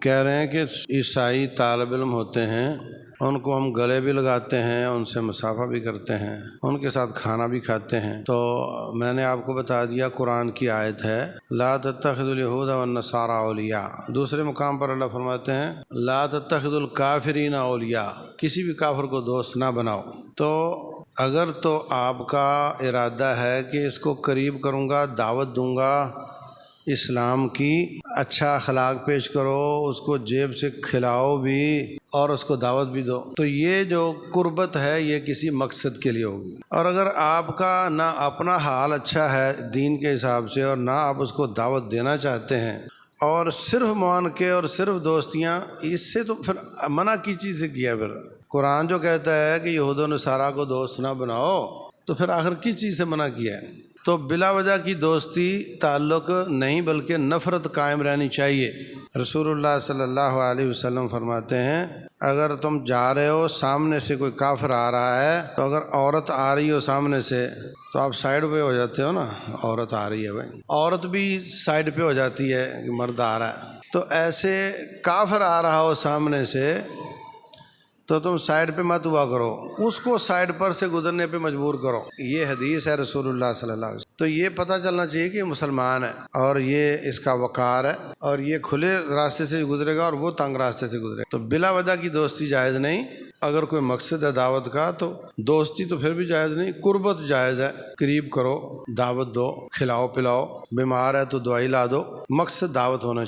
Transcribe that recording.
کہہ رہے ہیں کہ عیسائی طالب علم ہوتے ہیں، ان کو ہم گلے بھی لگاتے ہیں، ان سے مصافحہ بھی کرتے ہیں، ان کے ساتھ کھانا بھی کھاتے ہیں۔ تو میں نے آپ کو بتا دیا قرآن کی آیت ہے لا تتخذوا اليہود والنصارى اولیاء۔ دوسرے مقام پر اللہ فرماتے ہیں لا تتخذوا الکافرین اولیاء، کسی بھی کافر کو دوست نہ بناؤ۔ تو اگر تو آپ کا ارادہ ہے کہ اس کو قریب کروں گا، دعوت دوں گا اسلام کی، اچھا اخلاق پیش کرو، اس کو جیب سے کھلاؤ بھی اور اس کو دعوت بھی دو، تو یہ جو قربت ہے یہ کسی مقصد کے لیے ہوگی۔ اور اگر آپ کا نہ اپنا حال اچھا ہے دین کے حساب سے اور نہ آپ اس کو دعوت دینا چاہتے ہیں اور صرف مان کے اور صرف دوستیاں، اس سے تو پھر منع کی چیز سے کیا۔ پھر قرآن جو کہتا ہے کہ یہود و نصارہ کو دوست نہ بناؤ، تو پھر آخر کس چیز سے منع کیا ہے؟ تو بلا وجہ کی دوستی تعلق نہیں بلکہ نفرت قائم رہنی چاہیے۔ رسول اللہ صلی اللہ علیہ وسلم فرماتے ہیں اگر تم جا رہے ہو، سامنے سے کوئی کافر آ رہا ہے، تو اگر عورت آ رہی ہو سامنے سے تو آپ سائیڈ پہ ہو جاتے ہو نا، عورت آ رہی ہے بھائی، عورت بھی سائیڈ پہ ہو جاتی ہے کہ مرد آ رہا ہے۔ تو ایسے کافر آ رہا ہو سامنے سے تو تم سائیڈ پہ مت ہوا کرو، اس کو سائیڈ پر سے گزرنے پہ مجبور کرو۔ یہ حدیث ہے رسول اللہ صلی اللہ علیہ وسلم۔ تو یہ پتہ چلنا چاہیے کہ یہ مسلمان ہے اور یہ اس کا وقار ہے اور یہ کھلے راستے سے گزرے گا اور وہ تنگ راستے سے گزرے گا۔ تو بلا وجہ کی دوستی جائز نہیں۔ اگر کوئی مقصد ہے دعوت کا تو دوستی تو پھر بھی جائز نہیں، قربت جائز ہے، قریب کرو، دعوت دو، کھلاؤ پلاؤ، بیمار ہے تو دوائی لا دو، مقصد دعوت ہونا چاہیے۔